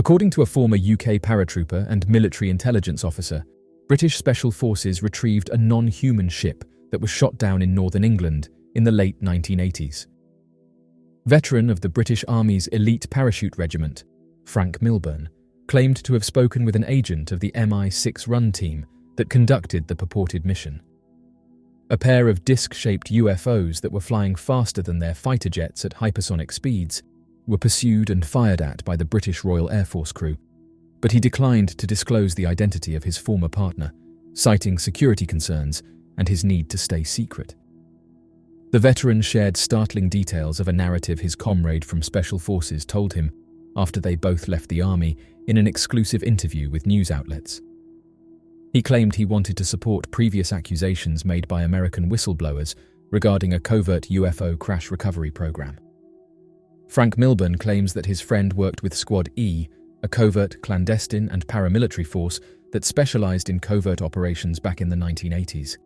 According to a former UK paratrooper and military intelligence officer, British Special Forces retrieved a non-human ship that was shot down in northern England in the late 1980s. Veteran of the British Army's elite Parachute Regiment, Franc Milburn, claimed to have spoken with an agent of the MI6 run team that conducted the purported mission. A pair of disc-shaped UFOs that were flying faster than their fighter jets at hypersonic speeds were pursued and fired at by the British Royal Air Force crew, but he declined to disclose the identity of his former partner, citing security concerns and his need to stay secret. The veteran shared startling details of a narrative his comrade from Special Forces told him after they both left the army in an exclusive interview with news outlets. He claimed he wanted to support previous accusations made by American whistleblowers regarding a covert UFO crash recovery program. Franc Milburn claims that his friend worked with Squad E, a covert, clandestine and paramilitary force that specialized in covert operations back in the 1980s.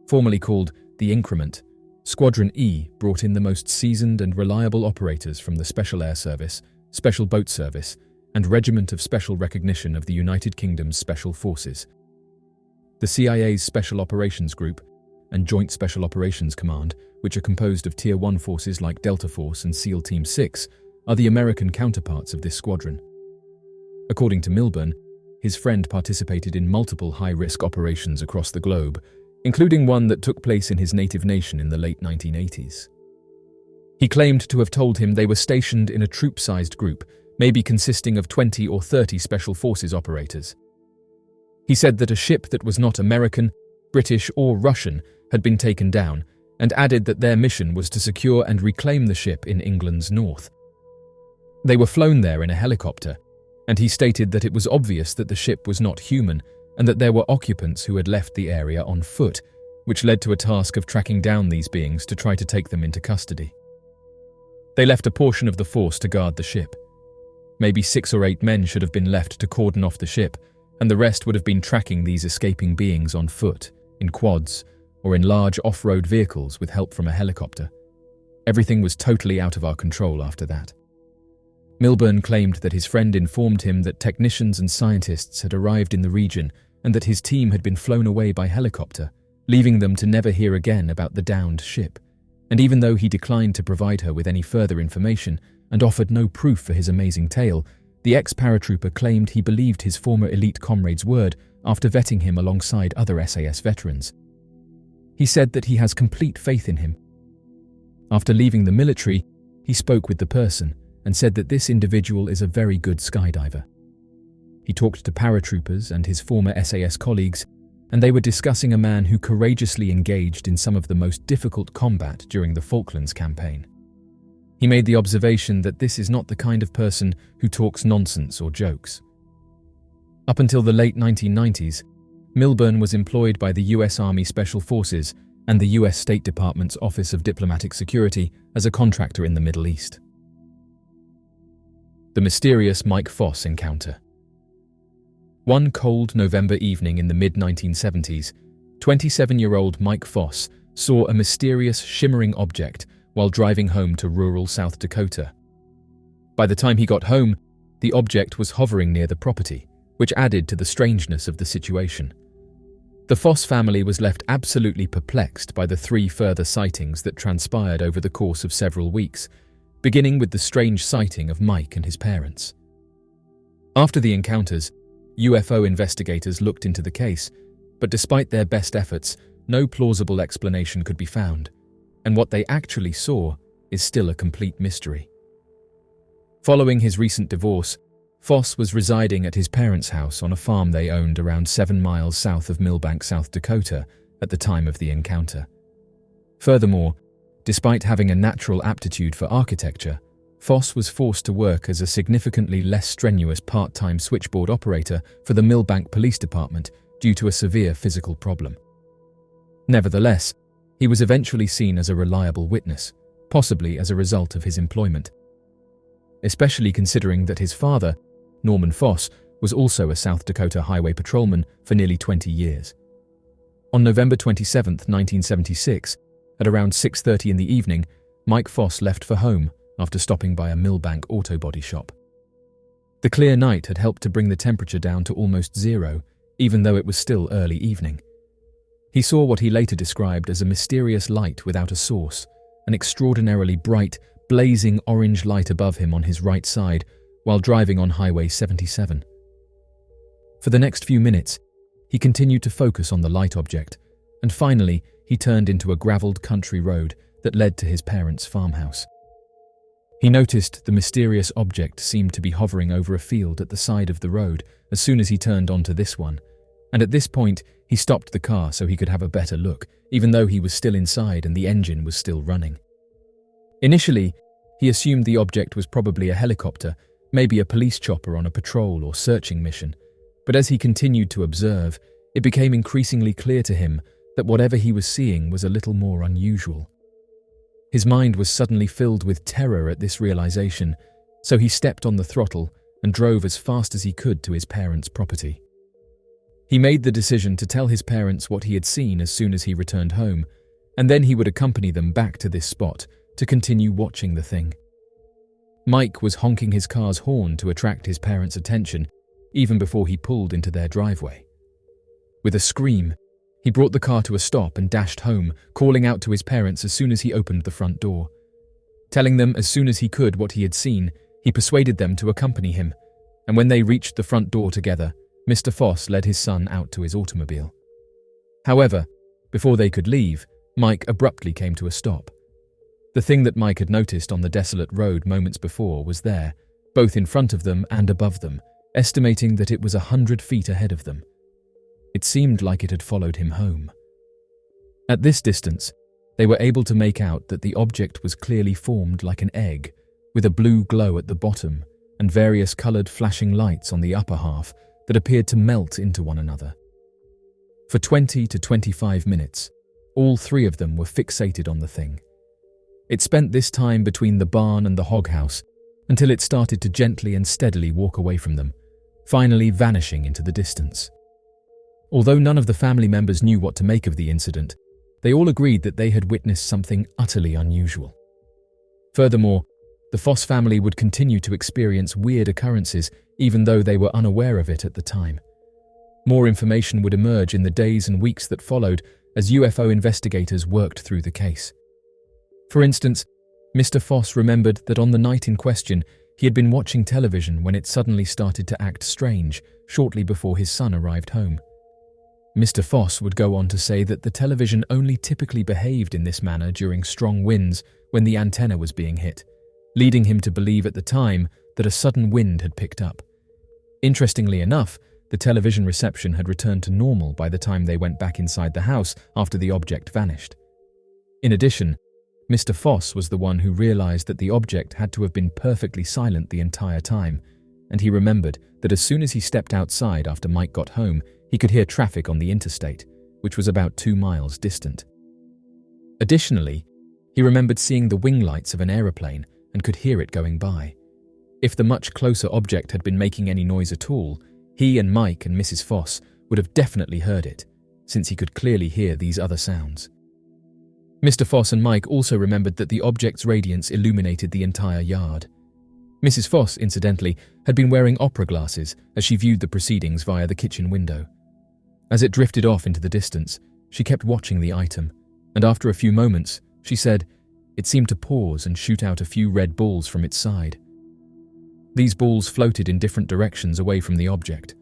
Formerly called the Increment, Squadron E brought in the most seasoned and reliable operators from the Special Air Service, Special Boat Service, and Regiment of Special Recognition of the United Kingdom's Special Forces. The CIA's Special Operations Group and Joint Special Operations Command, which are composed of Tier 1 forces like Delta Force and SEAL Team 6, are the American counterparts of this squadron. According to Milburn, his friend participated in multiple high-risk operations across the globe, including one that took place in his native nation in the late 1980s. He claimed to have told him they were stationed in a troop-sized group, maybe consisting of 20 or 30 Special Forces operators. He said that a ship that was not American, British or Russian had been taken down, and added that their mission was to secure and reclaim the ship in England's north. They were flown there in a helicopter, and he stated that it was obvious that the ship was not human and that there were occupants who had left the area on foot, which led to a task of tracking down these beings to try to take them into custody. They left a portion of the force to guard the ship. Maybe 6 or 8 men should have been left to cordon off the ship, and the rest would have been tracking these escaping beings on foot, in quads, or in large off-road vehicles with help from a helicopter. Everything was totally out of our control after that. Milburn claimed that his friend informed him that technicians and scientists had arrived in the region and that his team had been flown away by helicopter, leaving them to never hear again about the downed ship. And even though he declined to provide her with any further information and offered no proof for his amazing tale, the ex-paratrooper claimed he believed his former elite comrade's word after vetting him alongside other SAS veterans. He said that he has complete faith in him. After leaving the military, he spoke with the person and said that this individual is a very good skydiver. He talked to paratroopers and his former SAS colleagues, and they were discussing a man who courageously engaged in some of the most difficult combat during the Falklands campaign. He made the observation that this is not the kind of person who talks nonsense or jokes. Up until the late 1990s, Milburn was employed by the US Army Special Forces and the US State Department's Office of Diplomatic Security as a contractor in the Middle East. The mysterious Mike Foss encounter. One cold November evening in the mid-1970s, 27-year-old Mike Foss saw a mysterious shimmering object while driving home to rural South Dakota. By the time he got home, the object was hovering near the property, which added to the strangeness of the situation. The Foss family was left absolutely perplexed by the 3 further sightings that transpired over the course of several weeks, beginning with the strange sighting of Mike and his parents. After the encounters, UFO investigators looked into the case, but despite their best efforts, no plausible explanation could be found, and what they actually saw is still a complete mystery. Following his recent divorce, Foss was residing at his parents' house on a farm they owned around 7 miles south of Milbank, South Dakota, at the time of the encounter. Furthermore, despite having a natural aptitude for architecture, Foss was forced to work as a significantly less strenuous part-time switchboard operator for the Milbank Police Department due to a severe physical problem. Nevertheless, he was eventually seen as a reliable witness, possibly as a result of his employment. Especially considering that his father, Norman Foss, was also a South Dakota highway patrolman for nearly 20 years. On November 27, 1976, at around 6:30 in the evening, Mike Foss left for home after stopping by a Milbank auto body shop. The clear night had helped to bring the temperature down to almost zero, even though it was still early evening. He saw what he later described as a mysterious light without a source, an extraordinarily bright, blazing orange light above him on his right side while driving on Highway 77. For the next few minutes, he continued to focus on the light object, and finally he turned into a gravelled country road that led to his parents' farmhouse. He noticed the mysterious object seemed to be hovering over a field at the side of the road as soon as he turned onto this one, and at this point he stopped the car so he could have a better look, even though he was still inside and the engine was still running. Initially, he assumed the object was probably a helicopter, maybe a police chopper on a patrol or searching mission, but as he continued to observe, it became increasingly clear to him that whatever he was seeing was a little more unusual. His mind was suddenly filled with terror at this realization, so he stepped on the throttle and drove as fast as he could to his parents' property. He made the decision to tell his parents what he had seen as soon as he returned home, and then he would accompany them back to this spot to continue watching the thing. Mike was honking his car's horn to attract his parents' attention even before he pulled into their driveway. With a scream, he brought the car to a stop and dashed home, calling out to his parents as soon as he opened the front door. Telling them as soon as he could what he had seen, he persuaded them to accompany him, and when they reached the front door together, Mr. Foss led his son out to his automobile. However, before they could leave, Mike abruptly came to a stop. The thing that Mike had noticed on the desolate road moments before was there, both in front of them and above them, estimating that it was 100 feet ahead of them. It seemed like it had followed him home. At this distance, they were able to make out that the object was clearly formed like an egg, with a blue glow at the bottom and various coloured flashing lights on the upper half that appeared to melt into one another. For 20 to 25 minutes, all three of them were fixated on the thing. It spent this time between the barn and the hog house until it started to gently and steadily walk away from them, finally vanishing into the distance. Although none of the family members knew what to make of the incident, they all agreed that they had witnessed something utterly unusual. Furthermore, the Foss family would continue to experience weird occurrences even though they were unaware of it at the time. More information would emerge in the days and weeks that followed as UFO investigators worked through the case. For instance, Mr. Foss remembered that on the night in question, he had been watching television when it suddenly started to act strange shortly before his son arrived home. Mr. Foss would go on to say that the television only typically behaved in this manner during strong winds when the antenna was being hit, leading him to believe at the time that a sudden wind had picked up. Interestingly enough, the television reception had returned to normal by the time they went back inside the house after the object vanished. In addition, Mr. Foss was the one who realized that the object had to have been perfectly silent the entire time, and he remembered that as soon as he stepped outside after Mike got home, he could hear traffic on the interstate, which was about 2 miles distant. Additionally, he remembered seeing the wing lights of an aeroplane and could hear it going by. If the much closer object had been making any noise at all, he and Mike and Mrs. Foss would have definitely heard it, since he could clearly hear these other sounds. Mr. Foss and Mike also remembered that the object's radiance illuminated the entire yard. Mrs. Foss, incidentally, had been wearing opera glasses as she viewed the proceedings via the kitchen window. As it drifted off into the distance, she kept watching the item, and after a few moments, she said, it seemed to pause and shoot out a few red balls from its side. These balls floated in different directions away from the object.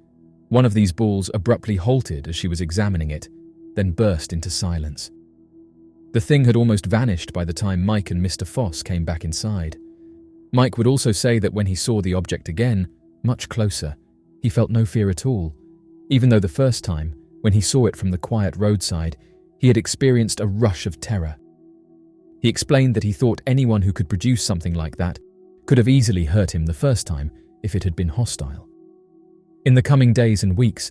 One of these balls abruptly halted as she was examining it, then burst into silence. The thing had almost vanished by the time Mike and Mr. Foss came back inside. Mike would also say that when he saw the object again, much closer, he felt no fear at all, even though the first time, when he saw it from the quiet roadside, he had experienced a rush of terror. He explained that he thought anyone who could produce something like that could have easily hurt him the first time if it had been hostile. In the coming days and weeks,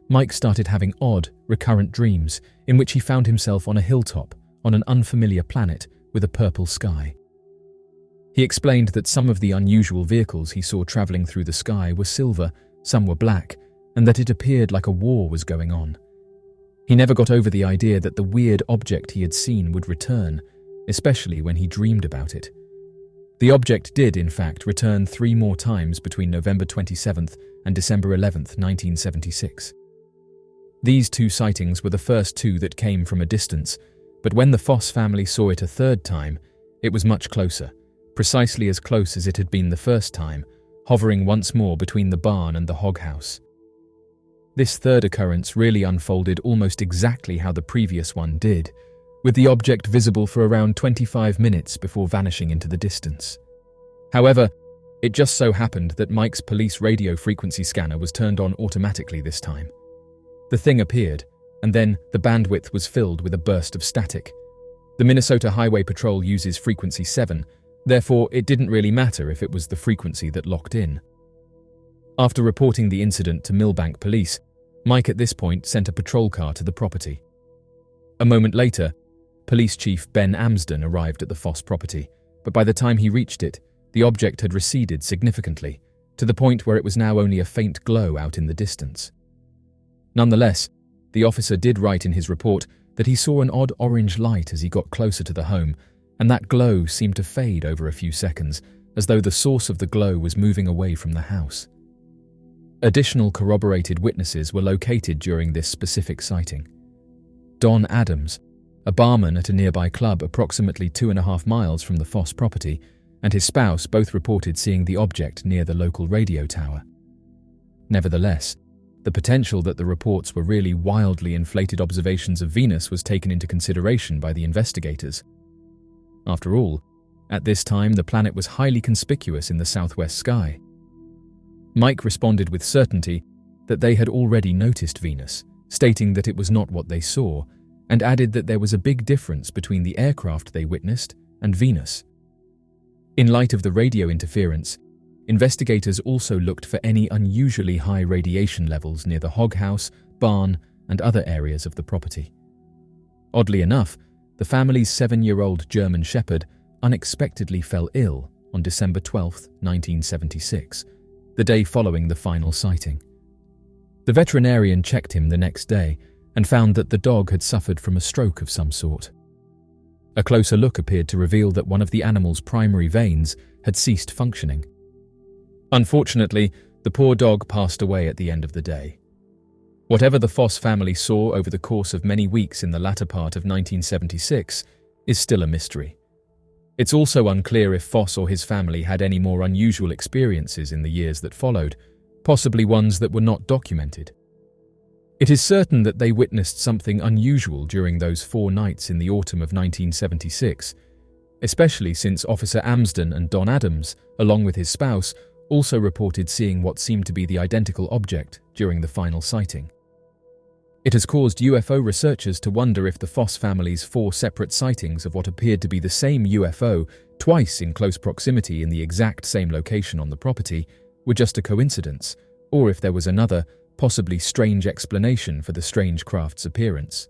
Mike started having odd, recurrent dreams in which he found himself on a hilltop on an unfamiliar planet with a purple sky. He explained that some of the unusual vehicles he saw traveling through the sky were silver, some were black, and that it appeared like a war was going on. He never got over the idea that the weird object he had seen would return, especially when he dreamed about it. The object did, in fact, return 3 more times between November 27th and December 11th, 1976. These 2 sightings were the first 2 that came from a distance, but when the Foss family saw it a 3rd time, it was much closer, precisely as close as it had been the first time, hovering once more between the barn and the hog house. This 3rd occurrence really unfolded almost exactly how the previous one did, with the object visible for around 25 minutes before vanishing into the distance. However, it just so happened that Mike's police radio frequency scanner was turned on automatically this time. The thing appeared, and then the bandwidth was filled with a burst of static. The Minnesota Highway Patrol uses frequency 7, therefore it didn't really matter if it was the frequency that locked in. After reporting the incident to Milbank Police, Mike at this point sent a patrol car to the property. A moment later, Police Chief Ben Amsden arrived at the Foss property, but by the time he reached it, the object had receded significantly, to the point where it was now only a faint glow out in the distance. Nonetheless, the officer did write in his report that he saw an odd orange light as he got closer to the home, and that glow seemed to fade over a few seconds, as though the source of the glow was moving away from the house. Additional corroborated witnesses were located during this specific sighting. Don Adams, a barman at a nearby club approximately 2.5 miles from the Foss property, and his spouse both reported seeing the object near the local radio tower. Nevertheless, the potential that the reports were really wildly inflated observations of Venus was taken into consideration by the investigators. After all, at this time the planet was highly conspicuous in the southwest sky. Mike responded with certainty that they had already noticed Venus, stating that it was not what they saw, and added that there was a big difference between the aircraft they witnessed and Venus. In light of the radio interference, investigators also looked for any unusually high radiation levels near the hog house, barn, and other areas of the property. Oddly enough, the family's 7-year-old German Shepherd unexpectedly fell ill on December 12, 1976, the day following the final sighting. The veterinarian checked him the next day and found that the dog had suffered from a stroke of some sort. A closer look appeared to reveal that one of the animal's primary veins had ceased functioning. Unfortunately, the poor dog passed away at the end of the day. Whatever the Foss family saw over the course of many weeks in the latter part of 1976 is still a mystery. It's also unclear if Foss or his family had any more unusual experiences in the years that followed, possibly ones that were not documented. It is certain that they witnessed something unusual during those 4 nights in the autumn of 1976, especially since Officer Amsden and Don Adams, along with his spouse, also reported seeing what seemed to be the identical object during the final sighting. It has caused UFO researchers to wonder if the Foss family's 4 separate sightings of what appeared to be the same UFO, twice in close proximity in the exact same location on the property, were just a coincidence, or if there was another, possibly strange explanation for the strange craft's appearance.